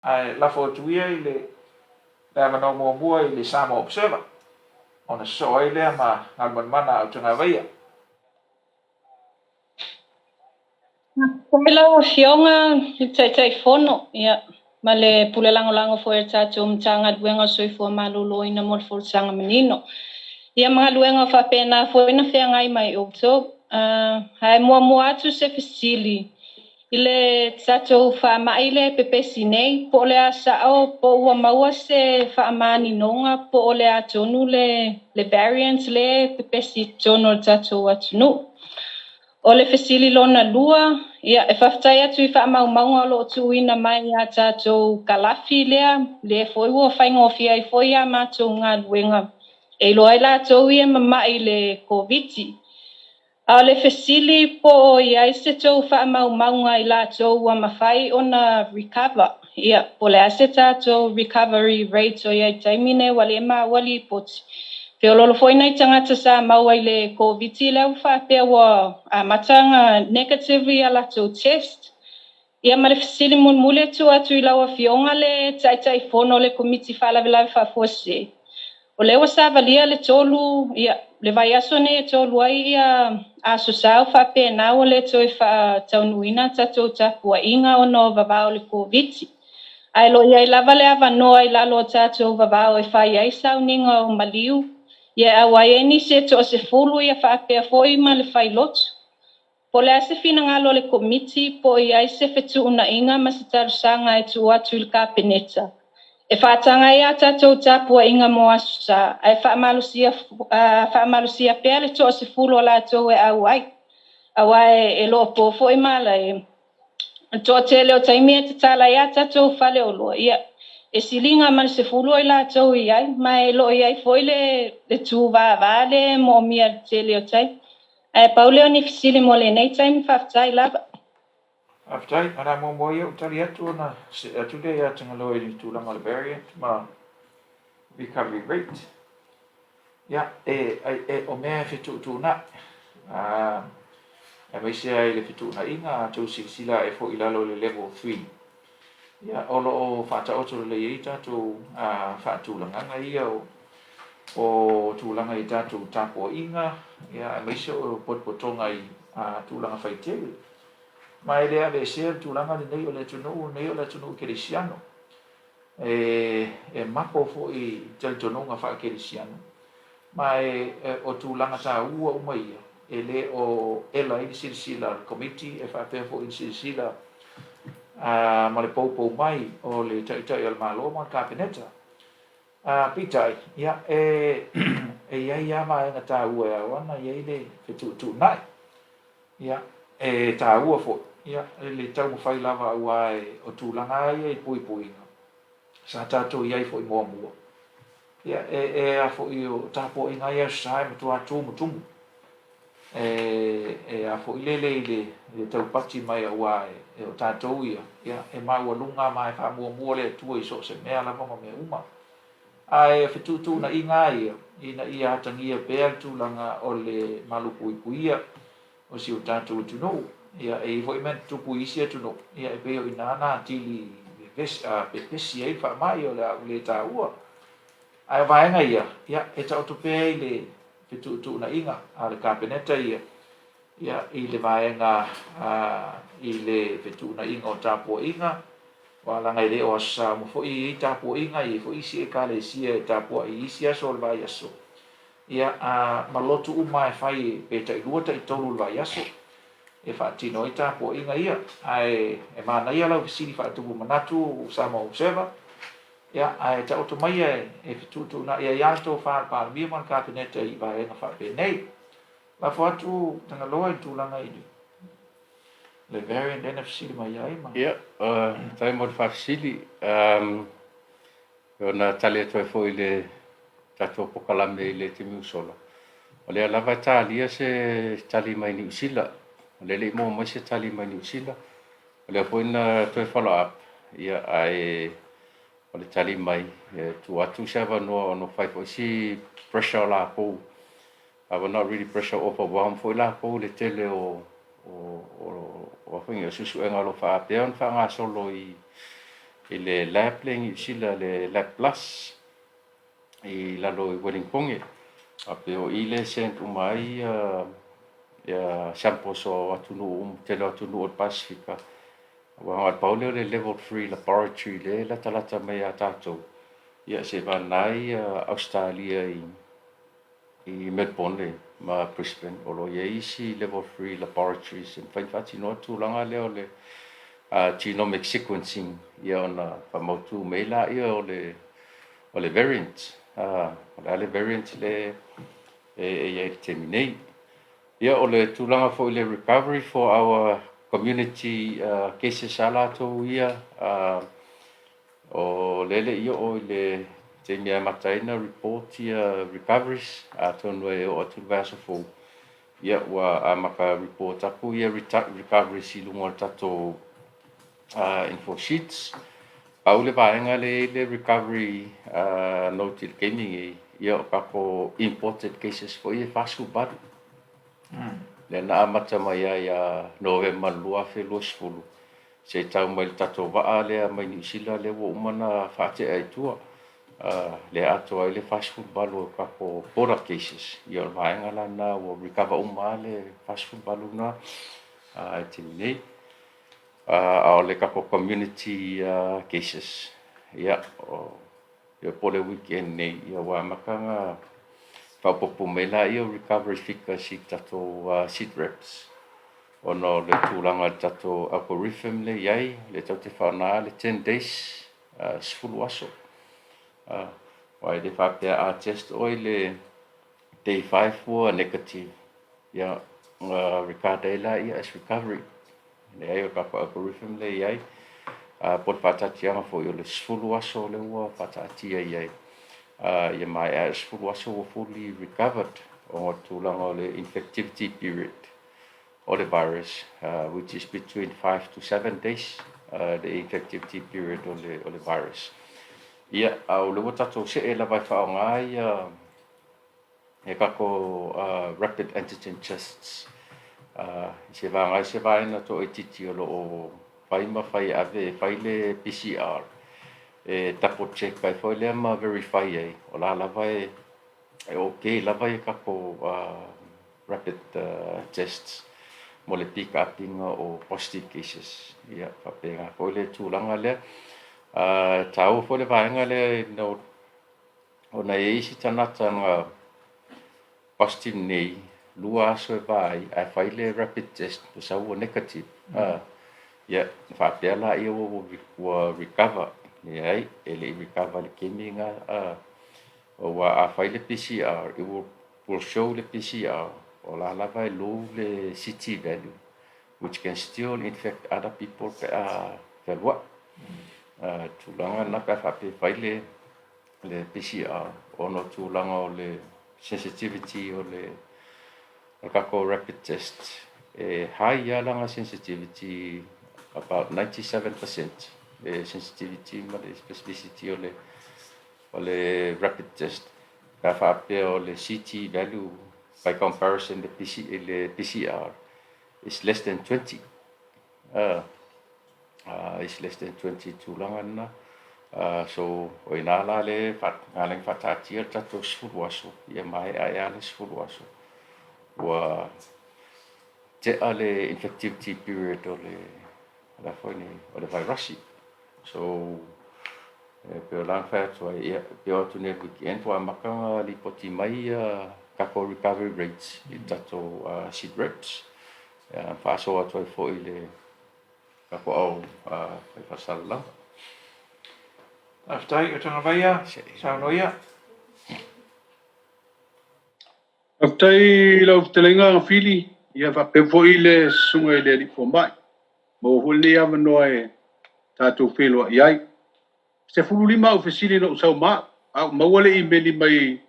ai la fotuia i le avano mua i le sama observa ona so ai le ma alman mana au tanga vaia Pela fionga tai fono ia ma le pulelango fo e tatu mtanga luenga soifua malolo ina mo fo sanga menino ia mga luenga fa pena fo ina feangai mai okto hai mua atu se fesili ile tatu fa maile pepesi nei po le asao po ua maua se fa mani nonga po le atonu le variants le pepesi tono tatu atunu o le fesili lona lua ia e whaftai atu I whaamaunga lo tuina mai a tātou kalafi lea le foi ua whaingofia I foi a mātou ngā luenga e loa I lātou ia mamai le KOVITI a le fesili po ia I se tau whaamaunga I lātou a mawhai ona recover ia po le ase tātou recovery rate o ia I taimine wale ma wali poti Pe o lolo foi nei tangata sa mau ai le KOVITI le ufa pe wa matanga negative I ala to test. Ia ma le fesili mule tu atu I lawa fionga le tai fono le komiti Fa'alavelave Tututpu O le wasa valia le tolu ia le vai aso ne tolu ai ia aso sao fa pe na o le toi fa taunuina tatou tapuainga o no vavao le KOVITI. Ai lo ia I lava le avano ai lalo tatou vavao e fa ia sauninga o maliu. Ia awai ni se to se fulu ia fa pe foi ma le failot. Po le ase fina ngalo le komiti po ia se fetu una inga ma se tarsanga e tu atu il kapeneta. E fa tanga ia tatou tapua inga mo asusa. Ai fa malusia pe le to se fulu la to e awai. Awai e lo po foi mala e to tele o taimia te tala ia tatou fale o lo ia. E silinga man se fulu I lātou I ai, mai lo I ai foi le tu vale mo mia tele o tai. E pauleo ni fisili mo le nei tai mi whaftai lava. aftai ana mo ia utali atu na atu le ia tanga loe ni tu langa le variant ma recovery rate ia o mea fitu na e mai se ai le fitu na inga tu sila e fo ilalo le level 3 ia o lo fata oto le i tatu fatu langa ia o tulanga I tatu tapo inga ia mai se o potpotonga I tulanga faitele mai le ave se tulanga nei o le atunu'u kerisiano e mapo fo I tonga fa kerisiano mai o tulanga ta ua umai e le o ela I silsila committee e fa pe fo I silsila ma le pou mai o le tai al malo ma kapeneta pitai ia ia mai na ta ua wana ia le fitu nai ia ta ua fo ia le tau fai lava ua o tulanga ia I puipui sa tatou ia fo I mua ia a fo I o tapo inga ia sai mo atu a fo I le tau pati mai ua o tatou ia e mai ua lunga mai fa mua le tua I so se mea lava ma me uma ai fitu na inga ina ia tangia pe tulanga o le malu puipui o si o tatou atunu'u ia e foi men tupu isi atunu'u ia e pe o inana tili pepesi ai fa mai o le taua ai vaenga ia e tau pe le fitu na inga a le kapeneta ia I le vaenga I le fitu na inga o tapu inga wala ngai le o sa mo fo I tapu inga I fo isi e kale isi e tapu I isi aso le vai aso ia malotu umai fai pe tai lua tai tolu le vai aso e fa tino I tapu inga ia ai e mana ia lau fisili fa tupu manatu sama observa ia ai ta otomai e fitu na ia yanto fa pa mi man kapeneta I vai na fa pe nei la fo atu tanga loa I tulanga I le variant N.E.O.C mai ai ma ia tai mo fa fisili ona tali atu fo I le tatu pokalame I le timi solo o le lava talia se tali mai ni sila o le mo se tali mai ni sila o le foi na to follow up ia ai o le tali mai tu atu sava no fai fo si pressure la po I was not really pressure overwhelmed foi la po le tele o finga susu enga lo fa pe on fa nga solo I i le lab le New Zealand le lab plus i lalo i Wellington a pe o ile sent umai ya sampo so atunu'u tele atunu'u Pasifika wa paule le level 3 laboratory le la talata mai atato ia se vanai Australia i Melbourne ma Brisbane o lo ia isi level 3 laboratories in fact no tulanga leo le genomic sequencing ia ona pamotu mela ia o le variant le variant le ia terminate ia o le tulanga for le recovery for our community cases ala to ia o lele ia o le te mea mataina report ia recoveries tonu e o atu vaso fo ia wa amaka report aku ia recovery si lungo tato info sheets au le vaenga le recovery note gaming ia o kako imported cases for ia fasu bad le na amata mai ia November lua fe losfulu se tau mai tato va le mai New Zealand le wo mana fate ai tua le ato ai le fast food balu kako border cases ia vaenga la na wo recover le fast food balu na tini au le kako community cases ia ia pole weekend nei ia wa makanga Paupopu mela ia recovery fika si tato seed reps. Ono le tūlanga tato algorithm le iai, le tau te whanā le 10 days, sifulu aso. Wai le whapea a test oi le day 5 ua negative. Ia Ricardela ia as recovery. Le ai o kako algorithm le iai. Pot whatatianga fo i le sifulu aso le ua whatatia iai. Ia mai as full aso fully recovered o tūlanga le infectivity period of the virus, which is between 5 to 7 days, the infectivity period of the virus. Ia au le tato se e la vai whaonga e kako rapid antigen tests. Se vanga se vaina to e titi o lo whaima whai ave whai le PCR. Tapo check kai foi le ma verify ai o la lava e okay lava e kako rapid tests mo le pick uping o positive cases ia papenga foi le tulanga le tau foi le vaenga le no ona e si tanata nga positive nei lua so vai ai fai le rapid test to sa o negative ia fa pela ia o recover Nei, ele recover le keminga o wa a fai le PCR, it will show the PCR o la lava low le CT value, which can still infect other people per what. Tulanga na ka fape fai le PCR o no tulanga o le sensitivity o le kako rapid test. High ya langa sensitivity about 97%. The sensitivity ma le specificity o le rapid test ka fape o le CT value by comparison le PCR is less than 20 is less than 20 tulanga na so o ina la le ngaling fatati tato sfuluaso ia mai ai ale sfuluaso wa te ale infectivity period o le la foi o le virus. So pe lang fa so pe o tune weekend wa makanga li poti mai kako recovery rates i tato seed reps fa so atu fo ile kako au fa sala aftai o tanga vaia sa noia aftai lo telenga fili ia fa pe fo ile sunga ile li fo mai mo huli ava noe tatu filo iai se fululima o fesili no sau ma au mawale i meli mai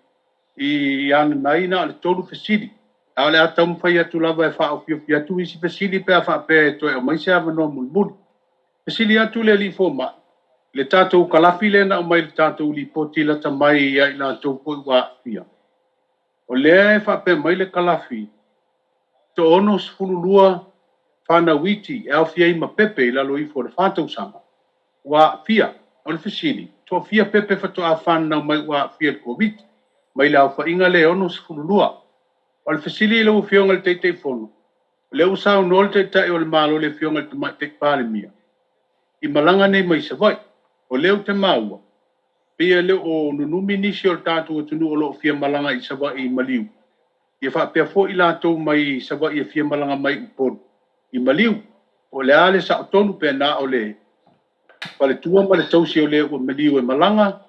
i ana naina le tolu fesili ale atam fai atu lava e fa o fio tu isi fesili pe fa pe to e mai se ava no mulmul fesili atu le li fo ma le tatu kalafi le na mai le tatu li poti la tamai ia ina to po wa fia o le fa pe mai le kalafi to ono fululua fana witi e au fia ima pepe la lo i fo le fatau sama wa fia o le fesili to fia pepe fato afana mai wa fia covid mai la fa inga le ono sfulua o le fesili le fionga le tei fono le usa no le tei o le malo le fionga le mai te pale mia I malanga nei mai se vai o leo te maua pia le o nunumi nisi o le tatu atunu'u o lo fia malanga I se vai I maliu ia fa pe fo I latou mai se vai ia fia malanga mai upon I maliu o le ale sa tonu pe na o le pale tua ma le tausi o le o maliu e malanga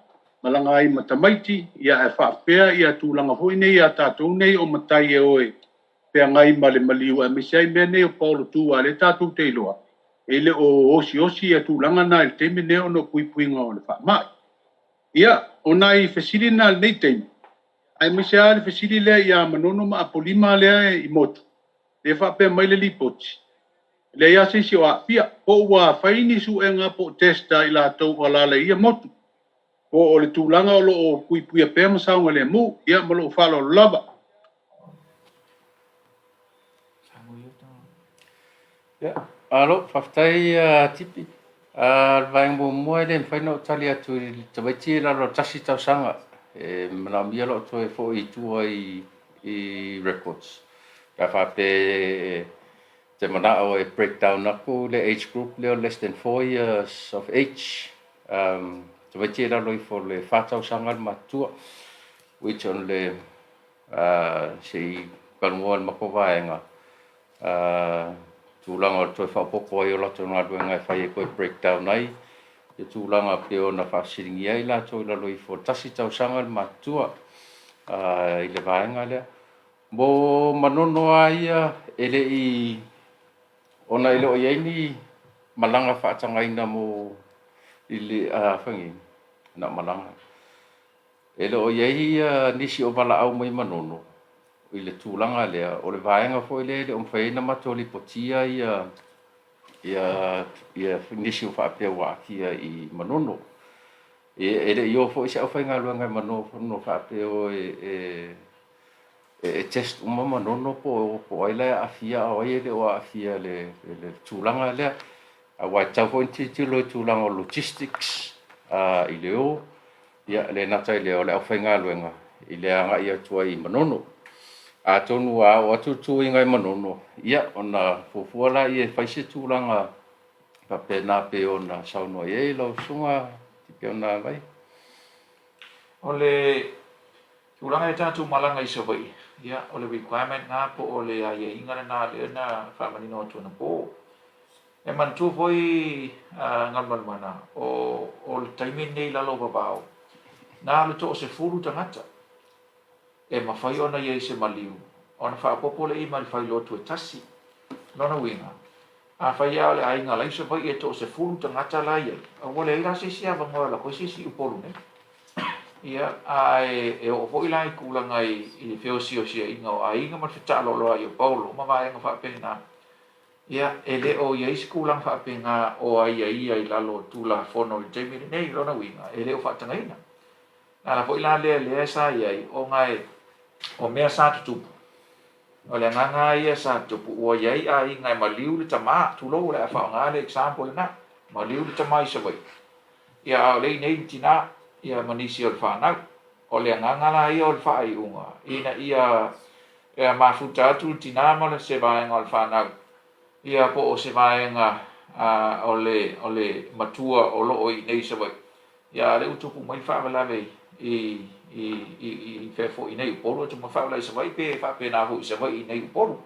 ai matamaiti ia e fa pea ia tūlanga hoi nei ia tātou nei o matai e oe pea ngai ma le maliu e misai mea nei o paulo tū a le tātou te iloa e le o osi ia tūlanga na il teime neo no puipui ngā o le wha mai ia o nai fesili na nei teime ai misai a le fesili lea ia manono ma apolima lea I motu le wha pea mai le lipoti le ia seisi o a pia o ua whaini su e ngā po testa I lātou o lale ia motu o le tūlanga o lo o puipui a pēma saunga le mu, ia ma lo whalo lava. Alo, whaftai tipi. Vaeng mo mua le mwhaino tali atu te waiti la lo tasi tau sanga. Mana mia lo to e fo I tua I records. Ka whape te mana o e breakdown aku le age group leo less than 4 years of age. Te waiti la loi fo le whatau sanga matua. Which on le sei kalmua le mako vaenga. Tūlanga o toi whapoko I o lato ngā ruenga e whai e koe breakdown ai. Te tūlanga peo na whasiringia I lato I la loi fo tasi tau sanga le matua. I le vaenga lea. Mo manono aia ele I ona ele o iei malanga whaatangaina mo I le whangi na malanga. Ele o iei nisi o wala au mai manono. I le tūlanga lea o le vaenga fo ele o mwhaina matoli potia ia nisi o whaapea wakia I manono. Ele I o fo isa o whainga luanga manono whaapea o e test uma manono po aila afia o ele o afia le tūlanga lea. A wai tau fo inti lo tūlanga logistics I leo. Ia le nata I leo le au whainga luanga. I le anga ia tua I manono. A tonu a o atu inga I manono. Ia ona fufuala I e whaise tūlanga pa pena pe ona sauno I lau sunga tipe ona vai. O le tūlanga e tātou malanga I sawai. Ia o le requirement ngā po o le aia ingana nā le na whamanino atu na po. E mantua foi ngal mana o le taimi nei lalo babao. Nā le to se furu tangata. E mawhai ona iei se maliu. Ona whaapopo le I mali whai lotu e tasi. Nona winga. A whai au le ainga laisa vai e to se furu tangata la iei. A wale ira se si ava ngoa la koe se si upolu ne. Ia e o foi lai kulanga I feosi o sia inga o a inga mat fita lolo ai o paulo. Ma vaenga whaapena. Ia ele o iei se kulang whaapena o ai I lalo tula fono I teimiri nei lona winga. Ele o whaatangaina. Nā foi la lea sa iei o ngai o mea sa tutupu. O le nganga ia sa tutupu o iei a I ngai maliu le tama tulo le a whaonga le example na. Maliu le tama I sawai. Ia o le nei tina ia manisi o le whanau. O le nganga la ia o le whaai unga. Ina ia mafuta atu tina ma le se vaenga o le whanau. Ia po o se vaenga o le matua o lo o I nei sawai. Ia le utupu mai Fa'alavelave I fefo I nei upolu tu mawhaula I sawai pe whape nā hu I sawai I nei upolu.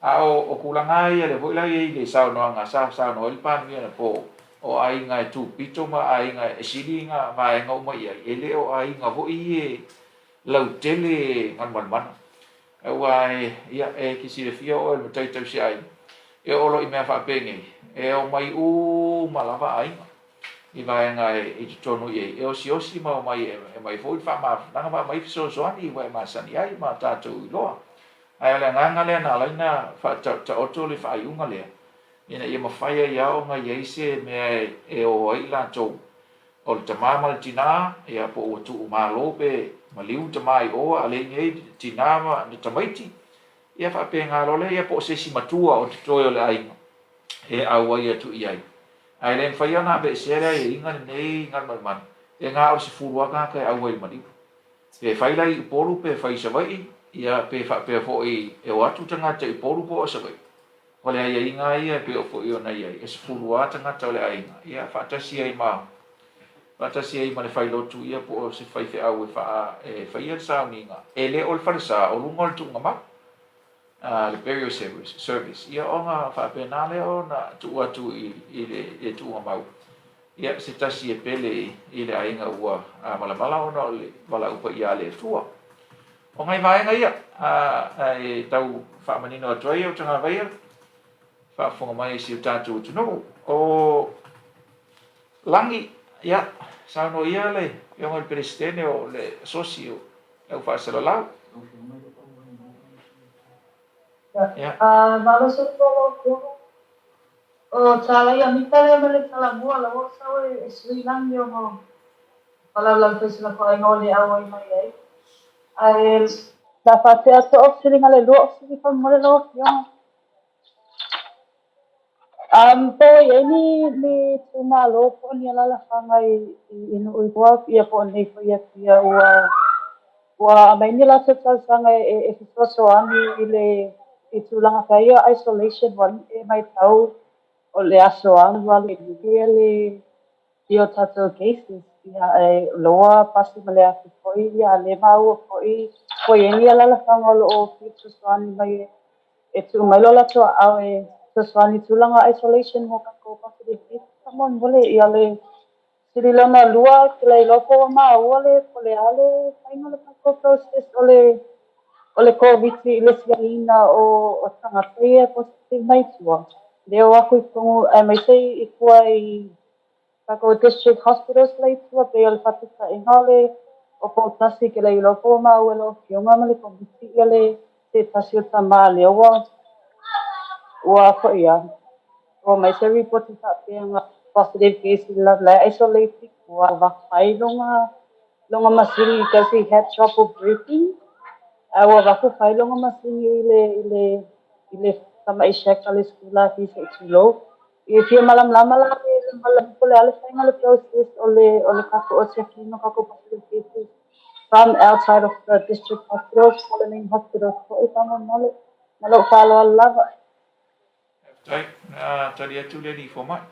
A o kulanga ia le voila I le sao noa ngā sao noa ilpan mia na po o ai ngai tu pito ma ai ngai esili ngā vaenga uma ia ele o ai ngā vo I lau tele ngan mana. Wai ia kisi le fia o le matai tau si ai. E olo I mea whape ngai. E o mai malava ai ngā. I vaenga I tonu I e osi ma mai e mai foi fa ma nanga ma mai so ani wa ma sani ai ma tātou I loa. Ai le nganga le na laina fa ta oto le fa iunga le. Ina ia mawhaia ia o ngai eise mea e o ai la tau. O le tamama le tina ia po o tu malo pe maliu tamai o ale ngei tina ma le tamaiti. Ia whape ngā lole ia po se si matua o te toi o le ainga. E au ai atu I ai. ai le fai ana be sere e inga nei ngal man e nga o se fulua ka ka au ai mani e fai lai polu pe fai se vai ia pe fa pe fo e watu tanga te polu po se vai ole ai inga ia pe o fo io na ia e se fulua tanga te ole ai ia fa tasi ai ma Patasi ai male fai lotu ia po se fai fe au e fai ia sa uninga. E le ol fai sa o lungol tu ngama. Le burial service. Ia o nga fa penale o na tu atu i tu ngama. Ia se tasi e pele i le ainga ua mala o na le wala upa ia le tua. O ngai vaenga ia e tau fa manino atuai o tanga vaia. Fa fonga mai si utatu atunu'u. O langi ia sauno ia le yung el presidente o le socio le Fa'alavelave ya Malu solo o tala ya mitale mele tala mua la wo sawe Sri Lanka yo mo Fa'alavelave fesiligia tali ngoli awai mai ai ai da fate aso opsiri ngale lo opsiri kon mole lo yo po ni tuna lo po ni ala la fangai inu uiwa ia po ni po ia wa mai ni la se sanga e so ani ile i tulanga kaya isolation one e mai tau o le aso ang wale le io tato cases ia e loa pasi male atu foi ia le mau foi ni ala la fanga lo o pitu so ani mai e tu mai lo la to awe so ani tulanga isolation mo ko possibility samon bole ia le Siri lama lua kila iloko ma ole ole ale kaino le pako process ole COVID-19 o tangata positive mai tua. Leo aku ipungu mai sei ikua I pako district hospitals lai tua pe ole patita ingale o po tasi kila iloko ma ole kionga male COVID ile te tasi o tama leo wa ko ia. O mai se report ta penga positive case la isolated wa vai longa masiri kasi head trouble breathing wa va vai longa masiri ile sama isha kali skula fi se chulo if you malam lama la malam pole ale sai ngale process ole kako o chekino kako positive cases from outside of the district hospitals following hospitals so itama malo follow lava tai tadi atu le ni format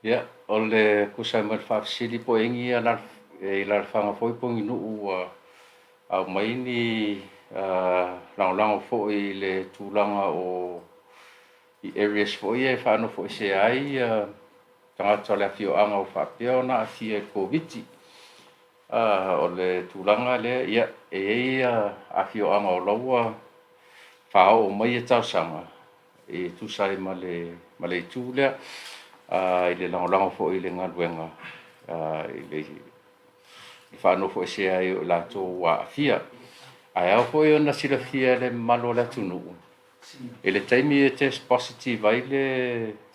Ya, ole kusai mal FESILI po ingi ala ila fanga foi po inu au mai ni lang fo I le tulanga o I areas fo I fa no fo se ai tanga tole fio anga o fa pio na fi COVID ole tulanga le ya a fio anga o lawa fa o mai tau sanga e tu sai male tule ile lang fo ile galuega ile I whanau fo se ai o lato wa fia ai au fo ona silafia le malu le atunu'u e le taimi e test positive ai le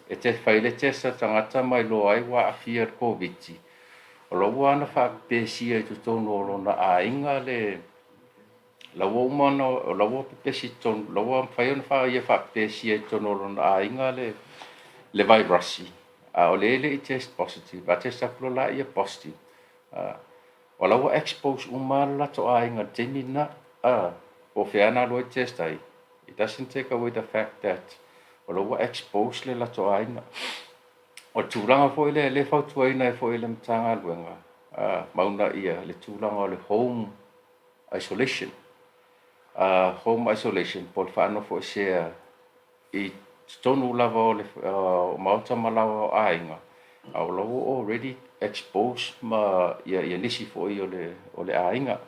e te fai le test tangata mai lo ai wa fia COVID o lo wana fa pesia I tutonu o lona ainga le la wo mano la wo pesi ton la wo fai ona fa ia fa pesia ton o lona ainga le virusi o le test positive a test aplo la ia positive wala wa expose umala to ainga temina o fiana lo test ai it doesn't take away the fact that wala wa expose le la to ainga o tulanga fo le fa tu ai na fo le mtanga luenga mauna ia le tulanga le home isolation por fa no fo share I tonu lava o le mauta malawa o ainga au lo already exposed ma ia nisi fo I o le ainga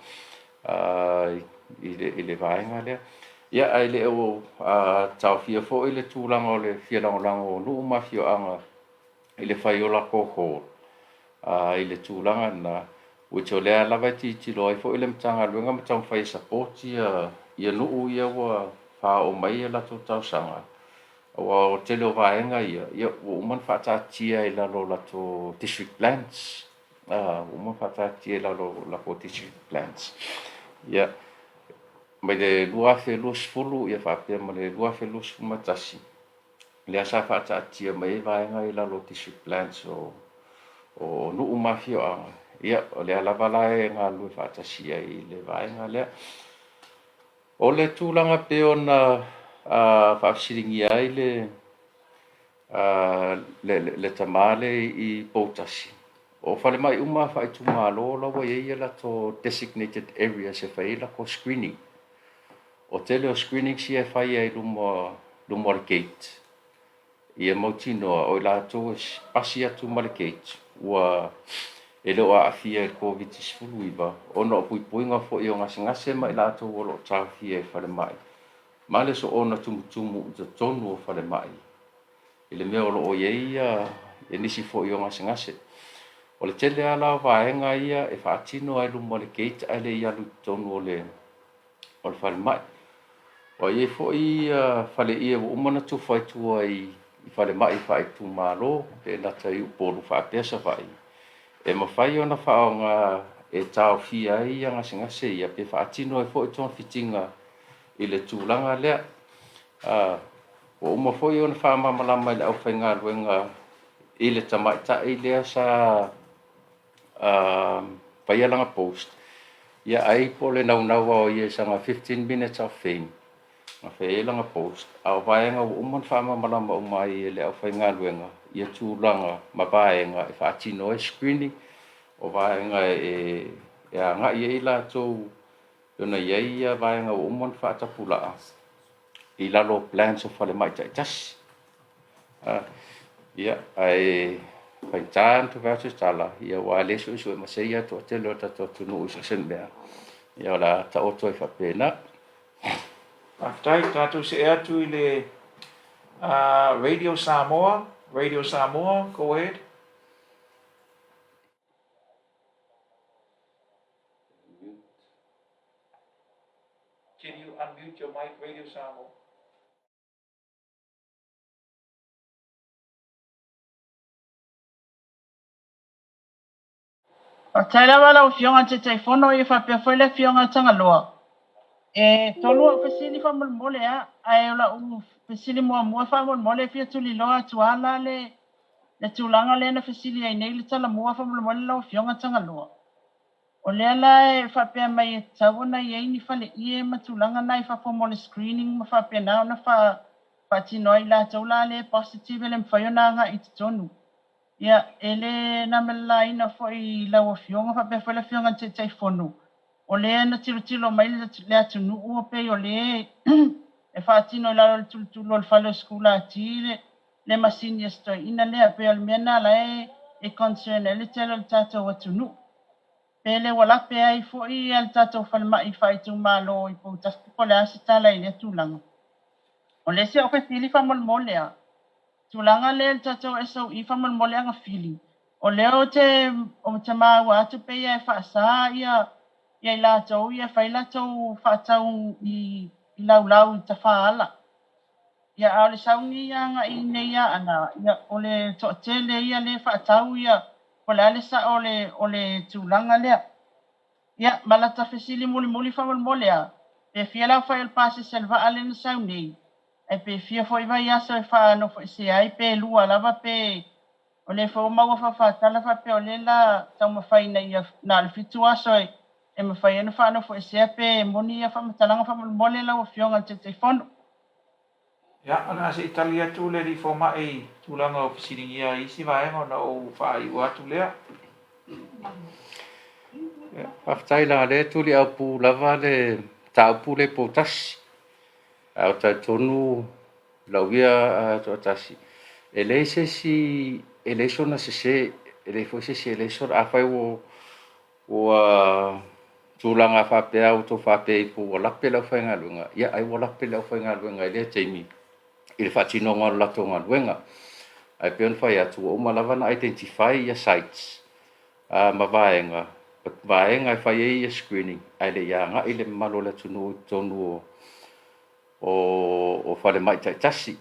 I le vaenga le ia ai le o tau fia fo I le tulanga o le fia lango o nu ma fio anga I le fai o la koko I le tulanga na which o le lava ti loi fo I le mtanga luenga matau fai support ia nuu ia wa fa o mai la to tau sanga o te lo vaenga ia o man fa ta tia I la lo la to district plans o man fa ta tia la lo la ko district plans ia mai le lua fe lusfulu ia whapea ma le lua fe lusfulu matasi. Le asa whaataatia mai vaenga i lalo tissue plants o nuu mafio anga. Ia, o le alawalae ngā lue whaatasia i le vaenga lea. O le tūlanga pe ona whaafsiringi ai le tamale i Poutasi. O whale mai uma whaitu mālo lawa ia la to designated area se whaila ko screening. O tele o screening si e whai ai lumo le gate. Ia mautinoa o la to pasi atu ma le gate. Ua e leo a afia e KOVITI-19 ona o puipui ngā fo i o ngase mai la to o lo tawhia e whale mai. Ma le so ona tumutumu te tonu o whale mai. I le mea o lo o ia e nisi fo i o ngase. O le tele ala vaenga ia e whaatino ai lumo le gate ai le ialu tonu o le whale mai. O ie fo i whale ia o umana tu whaitua i whale mai whaitu mālo e nata i upolu whaapesa whai. E mawhai ona whaonga e tau fia i ngase ia pe whaatino e fo i tona fitinga i le tūlanga lea. O uma fo i ona whaamamalama i le au whainga luenga i le tamaita i lea sa whaialanga post. Ia ai po le naunawa o ia sanga 15 minutes of fame. Nga whaialanga post. Au vaenga o umon whaamamalama o mai i le au whainga luenga. Ia tūlanga ma vaenga e whaatino e screening. O vaenga e anga i la tō yona ia vaenga o umon whaatapula. I lalo plans o whale mai taitas. Ia ai whaintaan tu vau TUSITALA. Ia wa leso iso e maseia to te leo tato atunu'u sa sen mea. Ia la ta oto e whapena. Aftai tātou se e atu i le Radio Samoa. Radio Samoa, go ahead. Can you unmute your mic, Radio Samoa? O taila wala o fionga te teifono i whapea whaile fionga tangaloa. E tolu o fesili whamolmole a, ai ola u fesili mua whamolmole fia tuli loa tuala le tūlanga le na fesili ai nei le tala mua whamolmole lau fionga tangaloa. O lea la e whapea mai e tawana i eini whale i e matulanga nai whapomole screening ma whapea nao na whaatinoa i la taula le positive le mwhaiona nga i tonu. Ia, ele na mela ina fo i lau fionga whapea whaile fionga te teifono. O lea na tilo mai le atunu'u o pei o le e whaatino i lau le tulu le whale o skula ati le masini e stoi. Ina lea pea le mena la e concern e le telo le tātou atunu'u. Pele wala pea i fo i al tātou whale mai whaitu mālo i poutas ko le asi tala i le tūlanga. O le se o fesili whamolmole a. Tūlanga le tātou e sau i whamolmole anga fili. O leo te māua atu pea e whaasa ia i lātou ia whai lātou whaatau i laulau i ta whaala. Ia au le saungi ia nga i nei a ana. Ia o le to'atele ia le whaatau ia. O le ale sa o le tūlanga lea. Ia malata fesili muli whamolmole a. Pe fia lau whai al pāse selva ale na saunei. E pe fia foi vai asa e whaano foi se ai pe lua lava pe o le fo maua whawhatala wha pe o le la tau mawhaina ia nā le fitu aso e mawhaina whaano foi se pe moni ia whamatalanga whamolmole lau o fionga te teifono. Ia, ana se itali atu le li fo mai tūlanga o fesiligia isi vaenga na o whai o atu lea. Whaftai la le tuli au pu lava le taupu le potasi. Au tai tonu lauia Poutasi. Eleison na se eleison a fai o tūlanga whapea o tō whapea i pō walape lau whainga luenga. Ia ai walape lau whainga luenga i lea teimi. I le whatino ngā lato ngā luenga. Ai peon whai atu o malawa na identify ia sites. Ma vaenga. Vaenga ai whai ia screening. Ai le ia ngā i le malo le tonu o whale mai taitasi.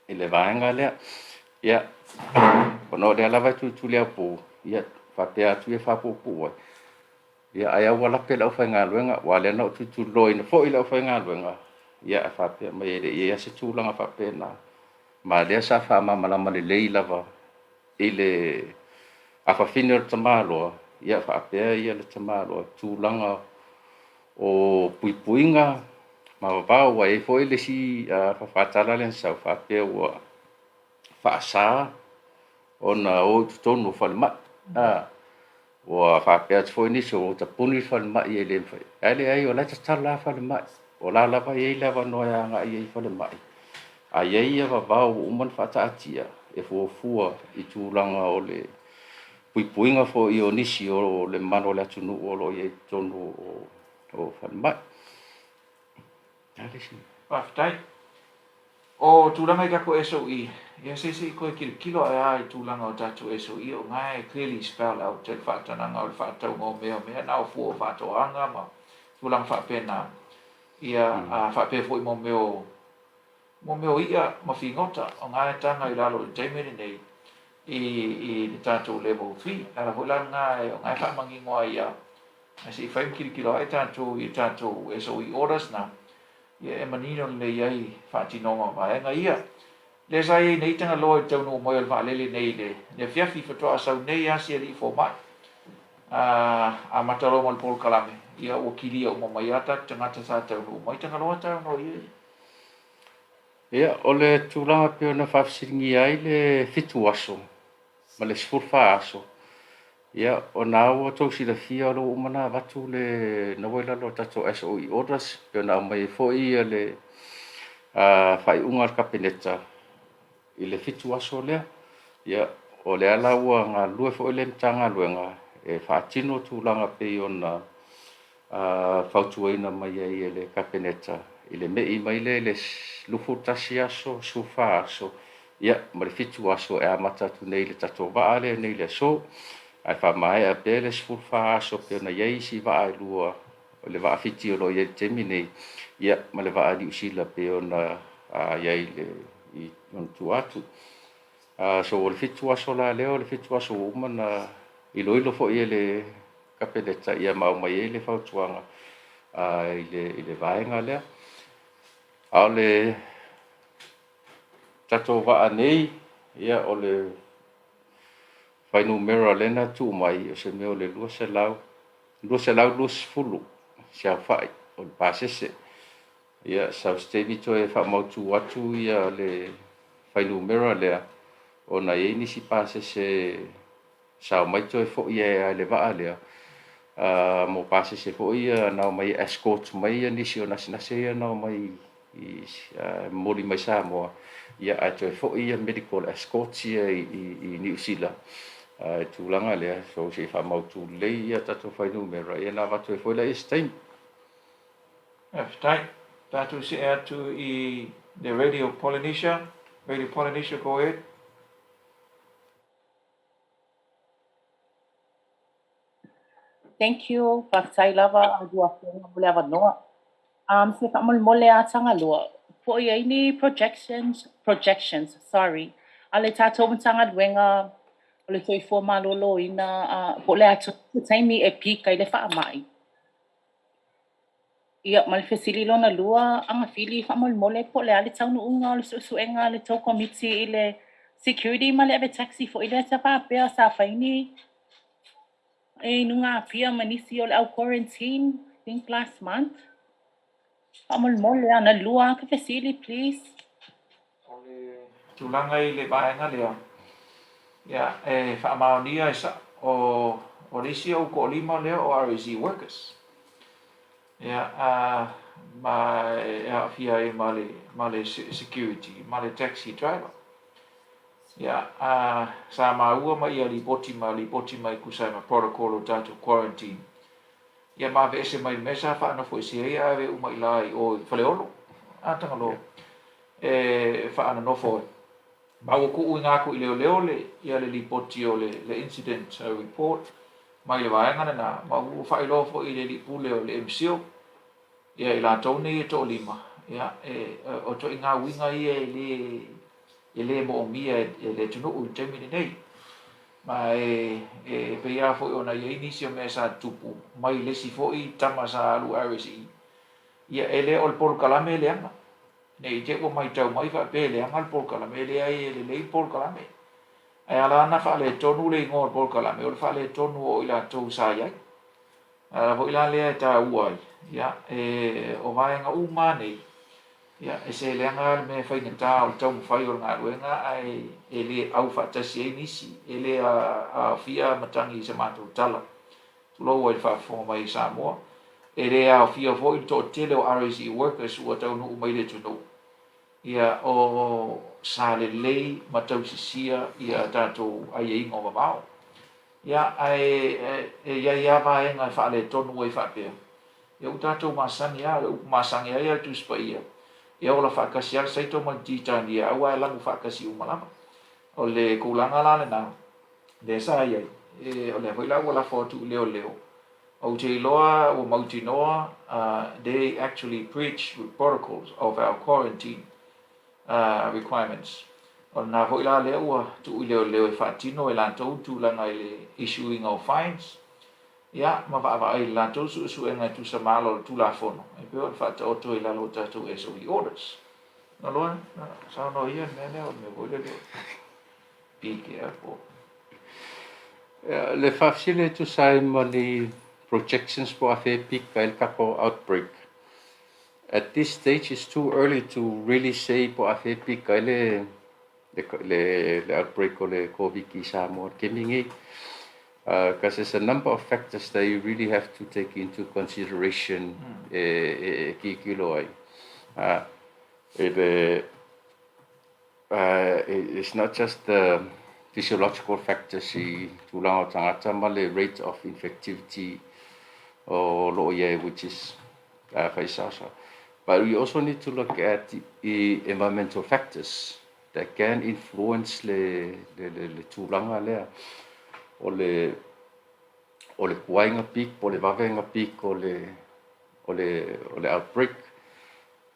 I le vaenga lea. Ia. Pono lea lawa tu lea pō. Ia. Whapea atu e whapopo ai. ia ai au lape lau fai galuega ua le ana o tutuloina fo'i lau fai galuega ia e fa'apea mai e le'i ia se tulaga fa'apena ma lea sa fa'amamalama lelei lava i le afafine o le tamāloa ia fa'apea ia le tamāloa tulaga o puipuiga ma vavao ua ai fo'i le si fa'atala le ansau fa'apea ua fa'asā ona o totonu o falema'i ua fa'apea foi nisi o tapuni falema'i ai le fai ai le ai o lai tatala falema'i o la lava iai le avanoa e aga'i ai falema'i aiai ia vavao uma le fa'ata'atia e fuafua i tulaga o le puipuiga fo'i o nisi o le mano o le atunu'u o lo'o iai tonu o falema'i alesi Paftai. O tulaga i kako SOE. Ia se koe kilo ai tulaga o tatu SOE o ngai clearly spell out te whaatananga o le whaatau ngō mea na o fua whaatoanga ma tulaga whaapena ia whaapea fo i mo meo ia ma whingota o ngai tanga i lalo i teimere nei i le tatu level 3 ala hoi lan ngai o ngai whaamangi ngoa ia si whaim kilo ai tatu i tatu SOE orders na ia e manino le iai whaatinonga ma enga ia le sai nei tanga loa i taunu mo il vaalele nei le fiafi fatoa sau nei asi ali fo mai a matalo mo pol kalame ia o kili o mai ata tanga sa taunu mai tanga loa taunu ia o le tulaga pe ona fa'afesiligia ai le fitu aso ma le sefulufa aso ia ona au atou silafia o lou umana avatu le na ua lalo tatou SOE orders pe ona au mai fo'i ia le fai'uga le kapeneta i le fitu aso lea ia o le ala ua galue fo'i le matagaluega e fa'atino tulaga pei ona fautuaina mai ai e le kapeneta i le me'i mai le lufu tasi aso sufa aso ia ma le fitu aso e amata atu nei le tatou va'a lea nei le aso ai fa'amaea pea le sefulufa aso pe ona iai isi va'a e lua o le va'afiti o lo'o iai le temi nei ia ma le va'a niusila pe ona iai le i ona tu atu so o le fitu aso la lea o le fitu aso uma na iloilo fo'i e le kapeneta ia ma mai ai le fautuaga i le vaega lea a o le tatou va'a nei ia o le fainumera lena tu'u mai o se mea o le lua selau lua sefulu siafa'i o le pasese ia sausteni toe fa'amautū atu ia le fainumera lea ona iai nisi pasese sao mai toe fo'i e le va'a lea mo pasese fo'i ia nao mai escort mai ia nisi o nasinase ia nao mai i moli mai Samoa ia ae toe fo'i ia medical escort ia i Niusila e tulaga lea so se fa'amautū lelei ia tatou fainumera ia na avatu e fo'i lai ese taimi Aftai tatu se atu i the Radio Polynesia go ahead. Thank you, Pasai Lava, Adua Mulava Noa. Se Mole Atangalua. For any projections, sorry. Ale tato mtanga wenga, ole toi for malolo ina, pole atu taimi e pika ile fa mai. Ia mal fesili lona lua, anga fili fa mole pole ale taunu unga, le suenga, le tau komiti ile security male ave taxi for ile tapa pea sa faini. E nunga pia manisi ole au quarantine, I think last month. Mole ana lua ka fesili please. Ole tulaga i le vaega lea ia e fa'amaonia e sa o le isi au ko'olima lea o RAC workers ia ma e a'afia ai ma le security ma le taxi driver ia sa maua mai ia lipoti mai kusai ma protocol o tatou quarantine ia mave'ese mai le mesa fa'anofo ese ai ave uma i la i o faleolo atagalo e fa'anonofo e mau ku'u i gaku i leoleo ia le lipoti o le incident report mai le vaega na mau fa'ailoa fo'i le li'ipule o le MCO ia i latou nei e to'olima ia o to'igauiga ia e lē mo'omia e le tunu'u i taimini nei ma pe ia fo ona ia inisio me sa tupu mai le si fo I tama sa alu arisi ia ele ol por kalame le anga nei te ko mai tau mai fa pe le anga por kalame le ai le por kalame ai ala na fa le tonu le ngor por kalame ol fa le tonu o ila tau sa ia vo ila le ta uai ia o vai nga uma nei ia se le anga me fa ni ta o tau fa yo nga luenga ai ele au fa ta si nisi ele a fia matangi se matutala lo wai fa fo mai sa mo ele a fia fo to tele o RSE workers o tau no mai le tuno ia o sa le lei matau sia ia tato ai ai ngoma bao ia ai ia va nga fa le tonu wai fa pe ia tato masani ia masani ia tu spa ia ia ola fa kasi al sai to man tita dia awa la fa kasi umalama o le kulanga la na le sa ia o le foi la wala fotu leo o te loa o mauti noa they actually preach with protocols of our quarantine requirements o na foi la leo tu leo e fa tino e la tu la ngai issuing of fines ia ma va ai la tu su e ngai tu sa malo tu la fono e pe o fa to to la lo tu SOE orders no lo sa no ia ne me voi le piki po Le FESILI tu sai mali projections po afe peak kail kako outbreak. At this stage, it's too early to really say po afe peak kail le outbreak o le COVID-19 mo kemingi. Because there's a number of factors that you really have to take into consideration. It's not just the physiological factors, the rate of infectivity or which is but we also need to look at the environmental factors that can influence the tulanga le o le kuainga peak, o le vavenga peak, o le outbreak.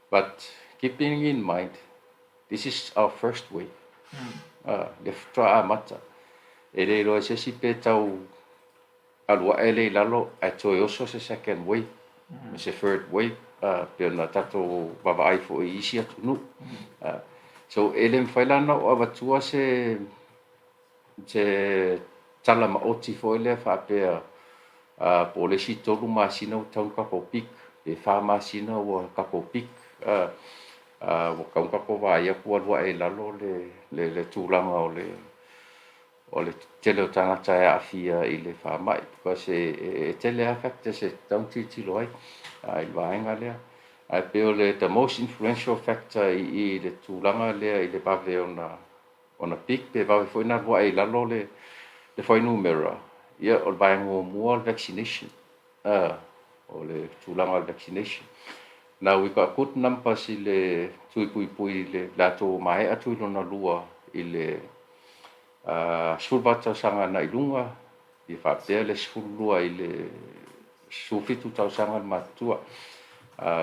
But keeping in mind, this is our first wave. Le fra mata. E le loa se si pe tau alua ele lalo a toi oso se second wave, se third wave, pe na tato baba ai fo I isi atunu. So ele mfailana o avatua se tala maoti fo ele fa pe po le si tolu masina o tau kako pik, e fa masina o kako pik, o kau kako vai aku alua e lalo le tulanga o le tele o tangata e afia I le fa mai, because e tele affecta se tau titilo ai, ai vaenga lea. Ai pe o le the most influential factor I le tulanga lea I le bave ona pik, pe bave foi na lua e lalo le foi numero. Ia o vaenga mua vaccination, o le tulanga vaccination. Now we got good numbers I le puipui le lato mai atu I lona lua I le sulvata sanga na ilunga I whapea le sulua I le sufitu tau sanga matua.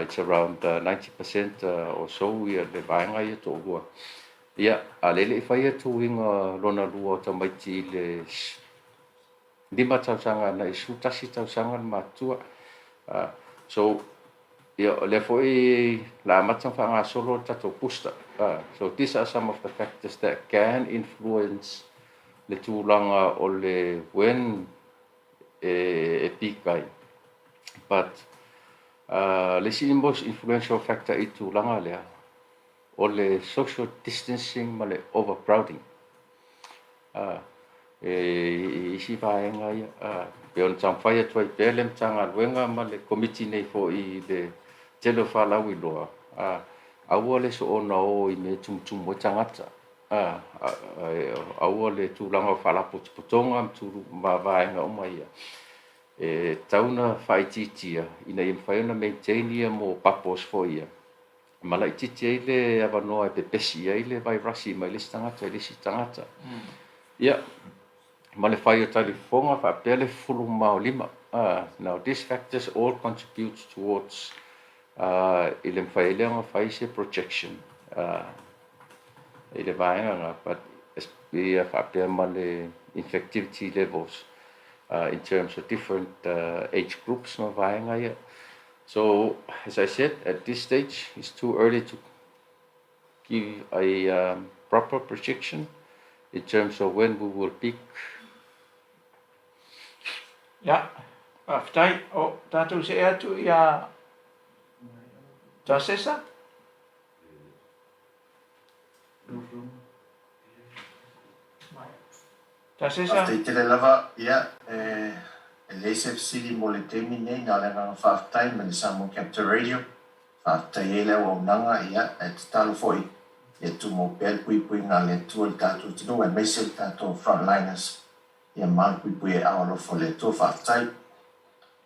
It's around 90% or so ia le vaenga ia tō lua. Ia, a lele I whaia tū inga lona lua ta maiti I le lima tau sanga na I sutasi tau sanga matua. So, ia le foi la matang whanga solo tato pusta. So these are some of the factors that can influence le tūlanga o le when e pikai. But the most influential factor I tūlanga lea o le social distancing ma le overcrowding. Isi vaenga ia, pe on tang whaia tuai pelem tanga luenga ma le komiti nei fo I le telo whalawi loa. Aua le so ona o I me tum o tangata. Aua le tūlanga whalapotonga tūru ma vaenga o mai ia. Tauna whaititia, ina I mwhaiona maintainia mo papos fo ia. Mala I titi ai le awanoa e pepesi ai le vai rasi mai le tangata, le si tangata. Ia, ma le whaia tali fonga whapea le fulu mao lima. Now these factors all contribute towards I le mwhaileanga whaise projection. I le vaenga, but whapea ma infectivity levels in terms of different age groups. So, as I said, at this stage, it's too early to give a proper projection in terms of when we will peak. Ya, aftai o tatu se atu ya tasesa. Tasesa. After te lava ia le FESILI mo le temi nei na le nga whaftai ma le Samoa Capital Radio. Whaftai e leo o nanga ia e te talo foi. E tu mo pel puipui ngā le tua le tātou tino e meise le tātou frontliners. Ia malu puipui e awalo fo le tua whaftai.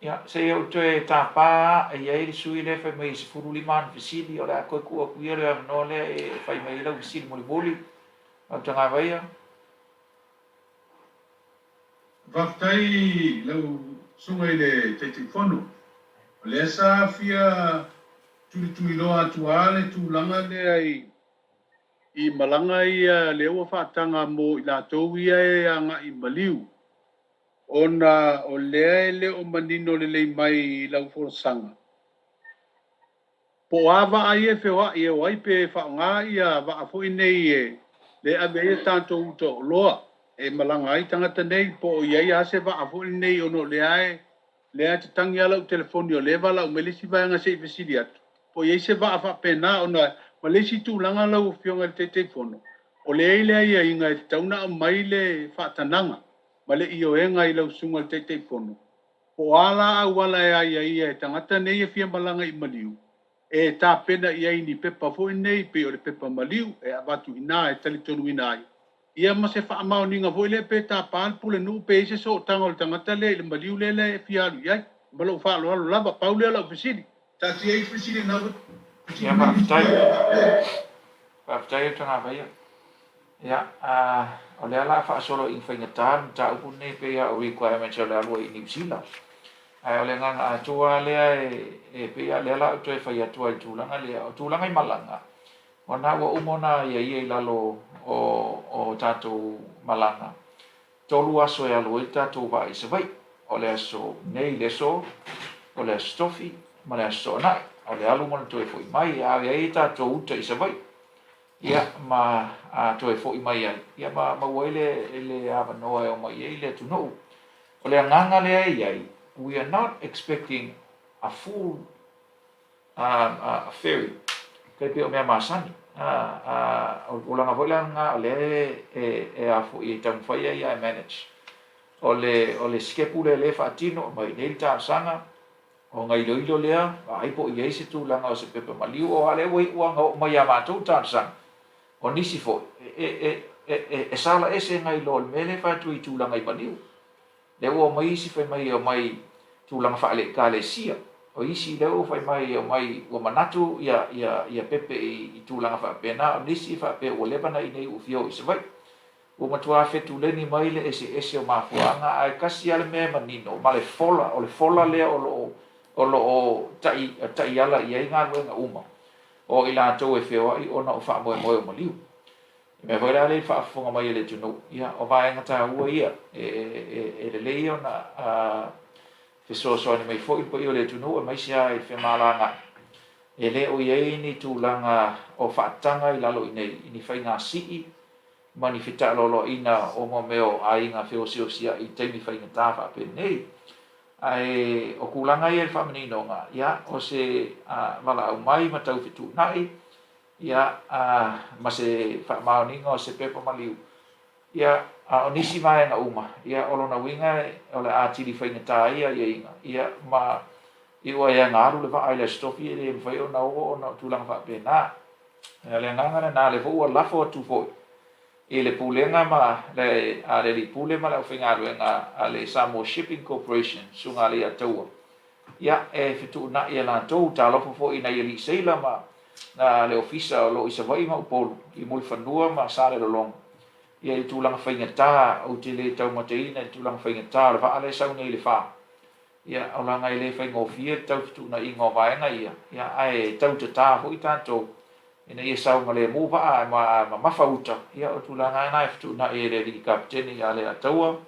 Ya, se eu te tapa e ia ili sui le fai mai se furu liman FESILI o le a koe kua kuia le amno le e fai mai lau FESILI mo le boli. Au tanga vaia. Whaftai lau sunga i le te whanu. O le sa fia tui loa atua le tūlanga le ai i malanga i le ua whaatanga mo i la tau ia e anga i maliu. Ona o lea le o manino le lei mai i lau forosanga. Po awa ai e whiwa i e waipe whaonga i a waafo i nei e le ave e tanto uta o loa. E malanga ai tangata nei po o iai ase waafo i nei ono lea te tangi ala u telefoni o lewa la u melisi vayanga se i FESILI atu. Po iai se waafa pena ona malesi tu langa lau o fionga le te fono. O lea i lea ia inga e tauna o mai le whaatananga. Ma le i o e ngai lau sunga le te fono. O ala au wala e ai ai e tangata nei e fia malanga i maliu. E tā pena i ai ni pepa fo i nei pe o le pepa maliu e abatu ina e tali tonu ina ai. Ia ma se wha amao ninga fo i le pe tā pān pule nuu pe se so tanga o le tangata le maliu le e fia alu iai. Malo wha alo alo lava pau le ala o FESILI. Tā ti ai FESILI nawa. Ya, whaftai. Whaftai o tanga vaia. Ya, o le ala whaasolo i whaingatān, tā upu nei pe ia o requirements o le alua i New Zealand. Ai o le nganga atua lea e pe ia le ala uto e whai atua i tūlanga lea, o tūlanga i malanga. O nā ua umona ia i lalo o tātou malanga. Tolu aso e alua i tātou wa i savai. O le aso nei le so, o le aso tofi, ma le aso nai. O le alu mona to e fo i mai, a e tātou uta i savai. Ia ma to e fo i mai ai. Ia ma waile ele ava noa e o mai e le atunu'u. O le nganga lea i ai. We are not expecting a full ferry. Kai pe o mea masani. O langa voilanga o le e a fo i tau whaia ia e manage. O le skepule le whaatino mai nei tā sanga. O ngai loilo lea, ai po i eise tū langa o se pepe maliu o ale wei uanga o mai a mātou tā sanga. O nisi fo, e sala ese ngai lo le mele whaatu i tū langa i maliu. Le o mai isi whai mai o mai tūlanga whaale ka le sia. O isi leo whai mai o mai o manatu ia pepe i tūlanga whaapena. O nisi whaape o lebana i nei ufio i savai. O matua whetu leni mai le ese o mafuanga. Ai kasi ale mea manino. Ma le fola, o le fola lea o lo tai ala i ngā luenga uma. O i lātou e whioa i ona o wha moe moe o maliu. Me vai rā le whaafunga mai le tunu. Ia, o vaenga tā ua ia. E le lei ona whesoasoani mai fo i po i o le tunu. E mai sia e whemalanga. E le o iei ni tūlanga o whaatanga i lalo i nei. I ni whai ngā sii. Ma ni whita lolo ina o mo meo a inga whiosiosia i teimi whai ngā tāwha pe nei. Ai o kulanga i e whamanino ngā. Ia, o se wala au mai matau whitu nai. Ia, ma se whaamaoninga o se pepa maliu. Ia, o nisi mai ngā uma. Ia, o lona winga o le ātiri whainga tā ia i inga. Ia, ma i ua ia ngāru le wha aile stofi e le mwhai o na o na tūlanga wha pe nā. Ia, le ngangana nā le fua lafo atu foi. I le pulenga ma le li pule ma le whaingaruenga a le Samoa Shipping Corporation sunga le ataua. Ia e fitu na ia lantou ta lopo fo ina ia li seila ma na le ofisa o lo isa vai ma upolu i mui whanua ma sare lo long. Ia i tūlanga whaingata o te le tau mateina i tūlanga whaingata le wha ale sauna i le wha. Ia au langa i le whaingofia tau fitu na ingo vaenga ia. Ia ai tau te tā fo i tātou ina ia saunga le mupa ma mafauta ia o tulanga na fitu na e le kapteni ale ataua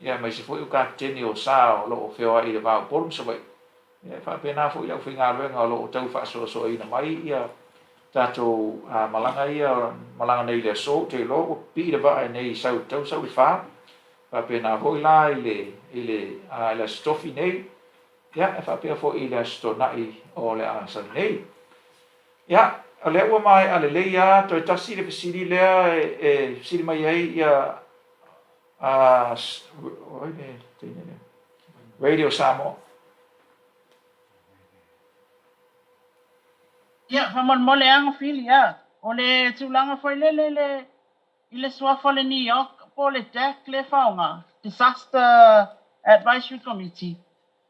ia mai se foi o kapteni o sa o lo feo ai le va por so vai ia fa pena foi au finga le lo tau fa so ina mai ia tato malanga ia malanga nei le so te lo pi le va nei sau tau sau fa fa pena foi la ile stofi nei ia fa pena foi ile sto nai o le asa nei ia ale ua mai ale le ia to tasi le fesili le fesili mai ai ia radio Samo Ia, whamon anga whili, ia. O le tūlanga whai ile swafa le N.E.O.C, po le TEC le whaonga, Disaster Advisory Committee.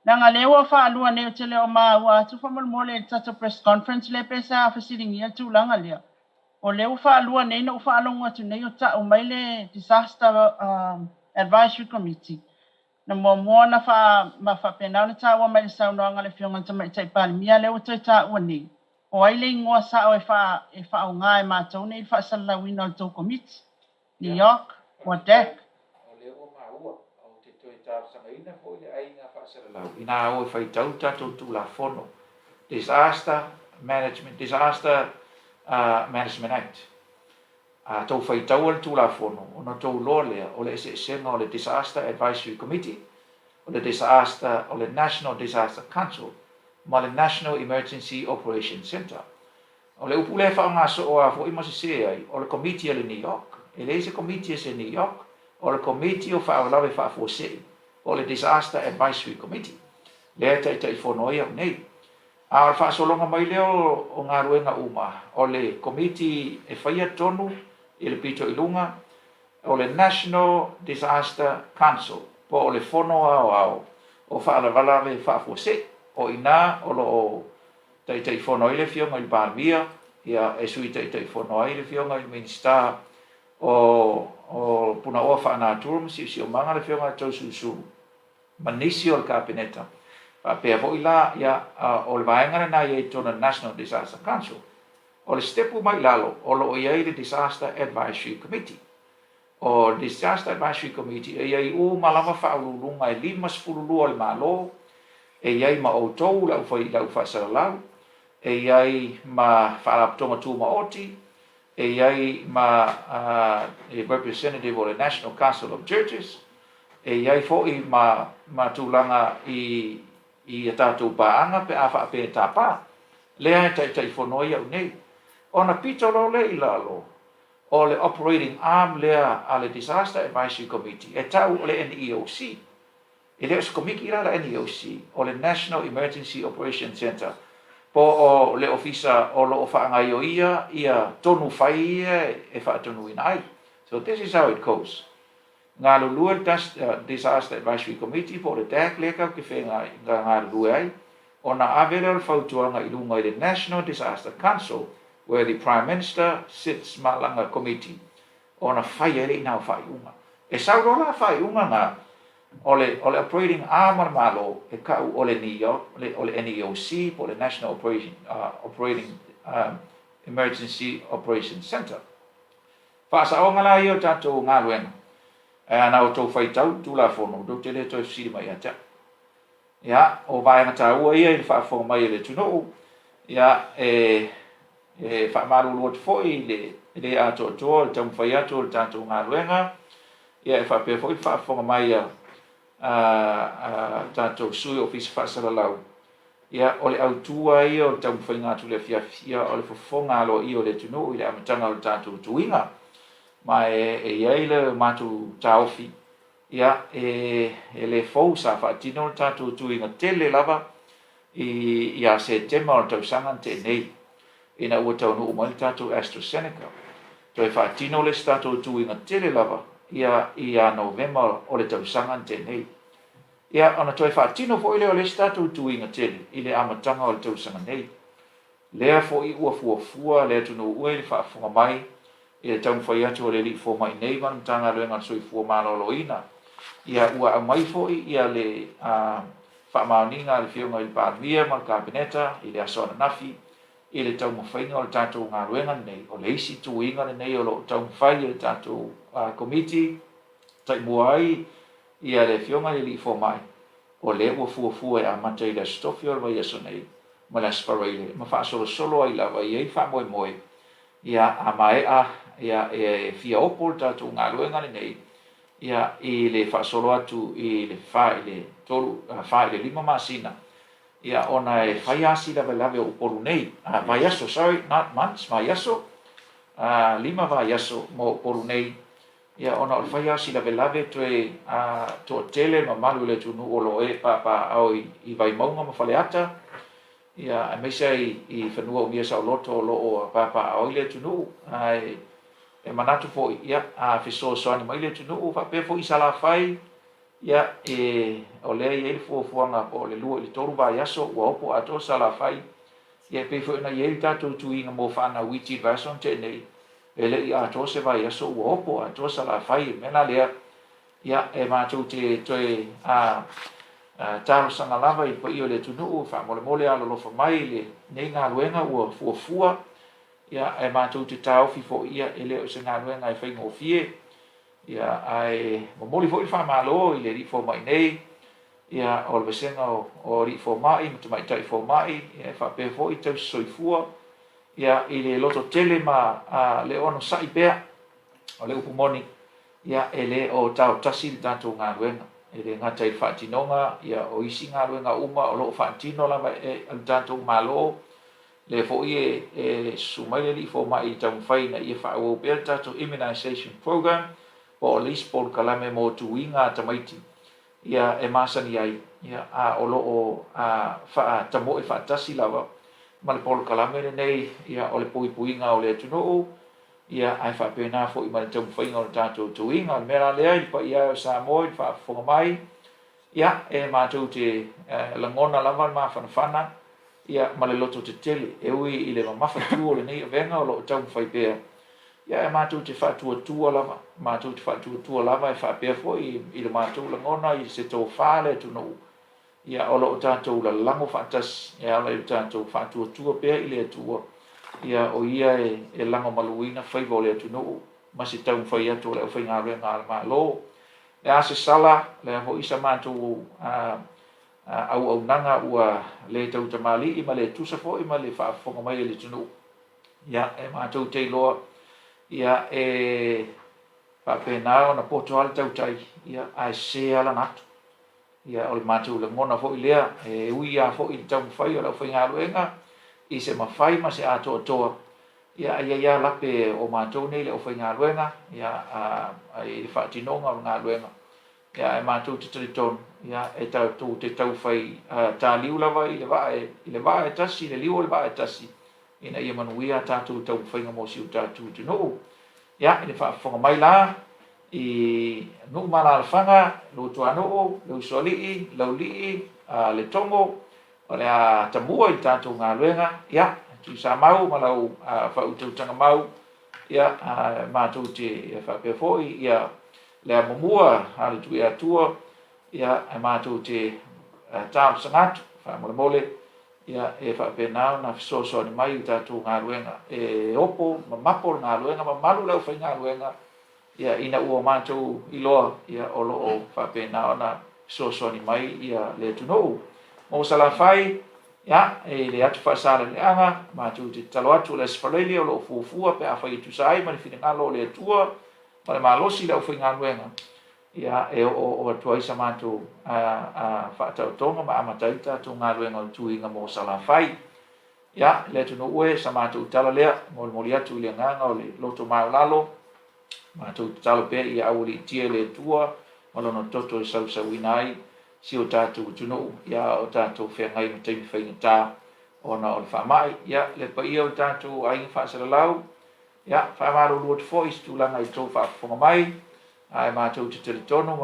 Nanga lewa whaalua neo te leo maa ua atu whamon le tato press conference le pesa fesiligia tūlanga lea. O leo whaalua nei no whaalonga tu nei o ta o mai le Disaster Advisory Committee. Na mua na ma penau na ta ua mai le saunoanga le whionga tamai tai palimia leo tai ta ua nei. O ai le ingoa sa o e wha o ngā e mātou nei wha salawina o tō komiti. N.E.O.C, o DEC. O leo o maua, o te toi tāsanga ina po le ai ngā wha salalau. Ina o e whai tau tatou tū la whono. Disaster Management Act. Tau whai tau al tū la whono. O na tau loa lea, o le ese senga o le Disaster Advisory Committee, o le National Disaster Council, ma le National Emergency Operations Center. O le upu le whaonga so o a fo ima se ai, o le committee le N.E.O.C, e le se committee se N.E.O.C, o le committee o Fa'alavelave Fa'afuasei, o le Disaster Advisory Committee. Le tai whonoia nei. A le whaasolonga mai leo o ngā ruenga uma, o le committee e whaia tonu, i le pito ilunga, o le National Disaster Council, po o le whono ao, o Fa'alavelave Fa'afuasei, o ina o lo tai whono i le whionga i Pārmia, ia e sui tai whono i le whionga i Minsta o puna oa whaanātura si o manga le whionga tau susu manisi o le kabineta. Pea fo i la ia o le vaenga na i tona National Disaster Council. O le stepu mai lalo o lo i le Disaster Advisory Committee. O Disaster Advisory Committee e i u malama whaululunga e 5 o le malo, e iai ma outou lau whaasaralau, e iai ma whaalapatonga tū ma oti, e iai ma representative o le National Council of Churches, e iai fo'i ma tūlanga i a tātou pāanga pe a wha pe tāpā, lea e tai whanoi au nei. O na pito lo le i lalo, o le operating arm lea a le Disaster Advisory Committee, e tau o le N.E.O.C, e leo komiki la N.E.O.C, o le National Emergency Operations Center, po o le ofisa o lo whaangai o ia tonu whai e whaatonu ina ai. So this is how it goes. Ngā lulua Disaster Advisory Committee po le TAC leka ke whenga ngā lulua ai, o na avele o whautuanga i lunga i le National Disaster Council, where the Prime Minister sits malanga committee, o na whai ele ina whai unga. E saurola whai unga ngā, o le operating arm malo e kau o le N.E.O.C po le National Operating Emergency Operations Center. Whaasaonga la i o tātou ngā luenga. E ana o tau whaitau tūla whono, do te le toi siri mai ata. Ia, o vaenga tā ua ia i le whaafonga mai le atunu'u. Ia, e whaamaru lua te foi le ato atoa, le tamu whai ato le tātou ngā luenga. Ia, e whaapea foi whaafonga mai tātou sui ofisi whaasaralau. Ia, o le autua i o le tamu whai ngātu le fiafia, o le whafonga alo i o le atunu'u i le amatanga o le tātou tuinga. Ma e iai le matu taofi. Ia, e le fau sa whaatino le tātou tuinga tele lava i a se tema o le tausangan te nei. Ina ua taunu umai le tātou AstraZeneca. Toi whaatino le tātou tuinga tele lava i a November o le tausangan te nei. Ia, ana toi whaatino fo ile o le tātou tuinga tele i le amatanga o le tausangan nei. Lea fo i ua fuafua lea tunu ue le whaafunga mai i le tamu whai atu o le li fo mai nei man tanga luenga soi fua malolo ina. Ia ua au mai fo ia le whaamauninga le whiunga i le Pārmia ma le kabineta i le asona nafi i le tau mawhainga o le tātou ngā ruenga nei, o le isi tu inga nei o lo tau mawhai le tātou komiti, tai mua ai, ia le fionga le li fo mai, o le ua fuafua e a matai le stofi o le vai aso nei, ma le aspareile, ma wha solo solo ai lava i ei wha moe moe, ia a mai a, ia e fia opo le tātou ngā ruenga nei, ia i le wha solo atu i le wha i le tolu, wha i le 5 masina, ia ona e whai asi lave o upolu nei, vai aso, sorry, not months, vai aso, 5 vai aso mo upolu nei, ia ona o le whai asi lave toe to tele ma malu le tunu o lo e pa au i vai maunga ma whale ata, ia e meisa i whanua o mia sa o loto o lo o pa au i le tunu, e manatu fo ia a fiso soani mai le tunu, fa pe fo i sala whai, ia o le i ele fuafuanga po le lua i le toru vai aso ua opo ato sala whai, ia pe fo ina i ele tatou tuinga mo whana witi vason te nei, e le i ato se vai aso ua opo ato sala whai, mena lea, ia e mātou te toe taro sanga lava i pa i o le tunu'u, wha mole alo lofa mai le nei ngā luenga ua fuafua, ia e mātou te tāofi fo ia e leo se ngā luenga e whaingo fie, ia ai momoli fo i wha malo i le ri fo mai nei, ia o le vesenga o ri fo mai, mata mai tai fo mai, ia e wha pe fo i tau soifua, ia i le loto tele ma le ono sai pea, o le upumoni, ia e le o tau tasi le tātou ngā luenga, e le ngata i whaatinonga, ia o isi ngā luenga uma o lo whaatino lava e al tātou malo, le fo i e sumai le li fo mai i tau mwhai na i e wha au pēr tātou immunization program, po o lis pol kalame mo tuinga tamaiti, ia e masani ai, ia o lo o tamo e whaatasi lava, ma le pol kalame le nei, ia o le puipuinga o le atunu'u, ia ai whapena fo i mani tau mwhainga o le tātou tuinga, le mera lea i pa ia o Samoa i whaafonga mai, ia e mātou te langona lava ma whanawhana, ia ma le loto te tele, e ui i le mawhatu o le nei o venga o lo tau mwhai pēr, ia e mātou te whaatua lava, mātou te whaatua lava e whaapea fo i le mātou langona i se tō whāle atunu'u, ia o lo tātou la lango whaatas, ia o le tātou whaatua pēr i le atua, ia o ia e lango maluina whaiva o le atunu'u, ma se tau mwhai atu o le au whainga rea ngā le mālo, le a se sala, le ho isa mātou au nanga ua le tau tamali i ma le tusa fo i ma le whaafonga mai le atunu'u, ia e mātou te loa, ia e whapena o na poto ala tau tai, ia a se ala natu, ia o le mātou le ngona fo i lea, e ui a fo i tau mwhai o le au whainga luenga, i se mawhai ma se ato toa, ia ia lape o mātou nei le o whainga luenga, ia i le whaatinonga o ngā luenga, ia e mātou te tariton, ia e tau te tau whai tā liu lava i le waa e tasi, le liu o le waa e tasi, ina ia manuia tātou tau whainga mo siu tātou te nuu, ia i le whaafonga mai la, i nuu mala ala whanga, lo tua nuu, lo solii, lau lii, le tongo, o le a tamua i tātou ngā luenga, ia, tu sa mau, malau whautautanga mau, ia, mātou te whapea foi, ia, le a mamua, hale tu i atua, ia, mātou te tāu sangatu, whamole, ia, e whapea nao, na fisoso ni mai i tātou ngā luenga, e opo, ma mapo ngā luenga, ma malu lau whai ngā luenga, ia, ina ua mātou i loa, ia, o loo whapea nao, na fisoso ni mai, ia, le tunou, mo sala fai ya e le atu fa sala le anga ma tu te talo atu le sfaleli o lo fuafua pe a fai tu sai ma fina ngalo le tua ma le malosi le o fai ngaluenga ya e o atu ai sa ma tu fa tau tonga ma amataita tu ngaluenga o tu inga mo sala fai ya le tu no ue sa ma tu tala le mo mo le atu le nganga o le loto ma lalo ma tu talo pe ia au li tie le tua ma lo no toto sa winai si o tātou tunu'u, ia o tātou whengai ma teimi whainga tā, o na o le whamai, ia le pa ia o tātou ainga whaasaralau, ia whamaro lua te fo, isi tūlanga i tō whaafonga mai, ai mātou te teletono,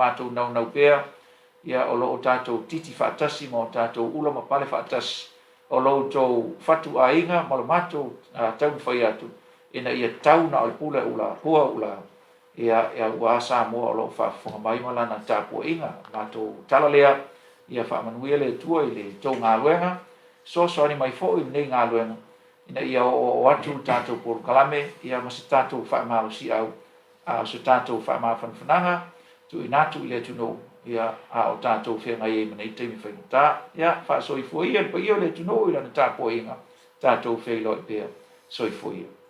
mātou nau pēr, ia o lo o tātou titi whaatasi, ma o tātou ula ma pale whaatasi, o lo tō whatu ainga, ma lo mātou tau whai atu, ina ia tau na o le pula ula, hua ula, ia ua sa mo o lo whaafonga mai malana tāpua inga, mātou talalea, ia whaamanuia le tua i le tau ngā luenga, so ni mai fo i nei ngā luenga ina ia o atu tātou por kalame ia masi tātou whaamaro si au so tātou whaamaro whanwhananga tu inatu i le tuno ia a o tātou whenga e mana i teimi whainata ia wha soifua ia pa ia le tuno i lana tāpo inga tātou whailo i pēr soifua ia